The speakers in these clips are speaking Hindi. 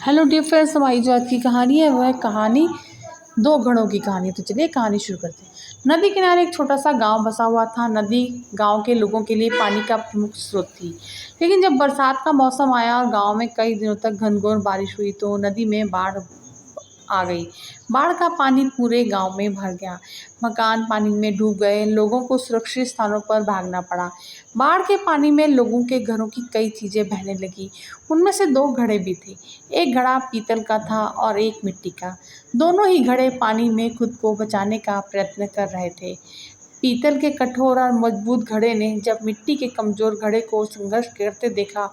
हेलो डियर फ्रेंड्स, हमारी जो आज की कहानी है वह कहानी दो घड़ों की कहानी। तो चलिए कहानी शुरू करते हैं। नदी किनारे एक छोटा सा गांव बसा हुआ था। नदी गांव के लोगों के लिए पानी का प्रमुख स्रोत थी। लेकिन जब बरसात का मौसम आया और गांव में कई दिनों तक घनघोर बारिश हुई तो नदी में बाढ़ आ गई। बाढ़ का पानी पूरे गांव में भर गया। मकान पानी में डूब गए। लोगों को सुरक्षित स्थानों पर भागना पड़ा। बाढ़ के पानी में लोगों के घरों की कई चीजें बहने लगी। उनमें से दो घड़े भी थे। एक घड़ा पीतल का था और एक मिट्टी का। दोनों ही घड़े पानी में खुद को बचाने का प्रयत्न कर रहे थे। पीतल के कठोर और मजबूत घड़े ने जब मिट्टी के कमजोर घड़े को संघर्ष करते देखा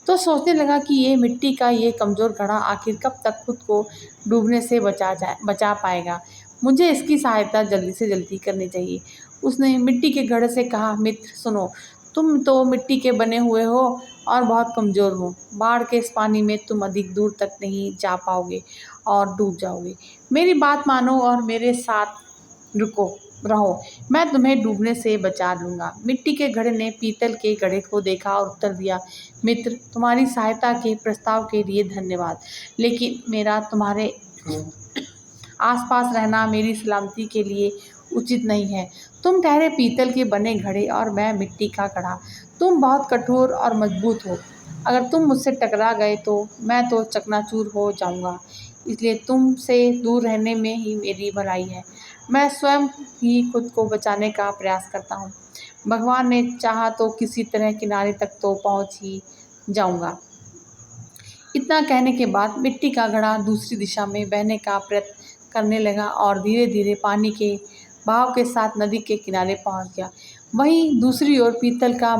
तो सोचने लगा कि ये मिट्टी का ये कमजोर घड़ा आखिर कब तक खुद को डूबने से बचा पाएगा। मुझे इसकी सहायता जल्दी से जल्दी करनी चाहिए। उसने मिट्टी के घड़े से कहा, मित्र सुनो, तुम तो मिट्टी के बने हुए हो और बहुत कमजोर हो। बाढ़ के इस पानी में तुम अधिक दूर तक नहीं जा पाओगे और डूब जाओगे। मेरी बात मानो और मेरे साथ रुको रहो। मैं तुम्हें डूबने से बचा लूंगा। मिट्टी के घड़े ने पीतल के घड़े को देखा और उत्तर दिया, मित्र, तुम्हारी सहायता के प्रस्ताव के लिए धन्यवाद, लेकिन मेरा तुम्हारे आसपास रहना मेरी सलामती के लिए उचित नहीं है। तुम ठहरे पीतल के बने घड़े और मैं मिट्टी का घड़ा। तुम बहुत कठोर और मजबूत हो। अगर तुम मुझसे टकरा गए तो मैं तो चकनाचूर हो जाऊंगा। इसलिए तुमसे दूर रहने में ही मेरी भलाई है। मैं स्वयं ही खुद को बचाने का प्रयास करता हूँ। भगवान ने चाहा तो किसी तरह किनारे तक तो पहुँच ही जाऊंगा। इतना कहने के बाद मिट्टी का घड़ा दूसरी दिशा में बहने का प्रयत्न करने लगा और धीरे धीरे पानी के बहाव के साथ नदी के किनारे पहुंच गया। वहीं दूसरी ओर पीतल का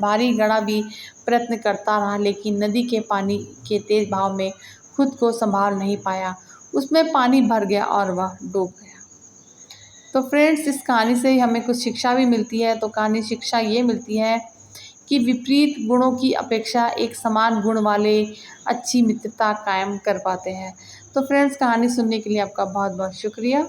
भारी घड़ा भी प्रयत्न करता रहा, लेकिन नदी के पानी के तेज बहाव में खुद को संभाल नहीं पाया। उसमें पानी भर गया और वह डूब गया। तो फ्रेंड्स, इस कहानी से हमें कुछ शिक्षा भी मिलती है। तो कहानी शिक्षा ये मिलती है कि विपरीत गुणों की अपेक्षा एक समान गुण वाले अच्छी मित्रता कायम कर पाते हैं। तो फ्रेंड्स, कहानी सुनने के लिए आपका बहुत बहुत शुक्रिया।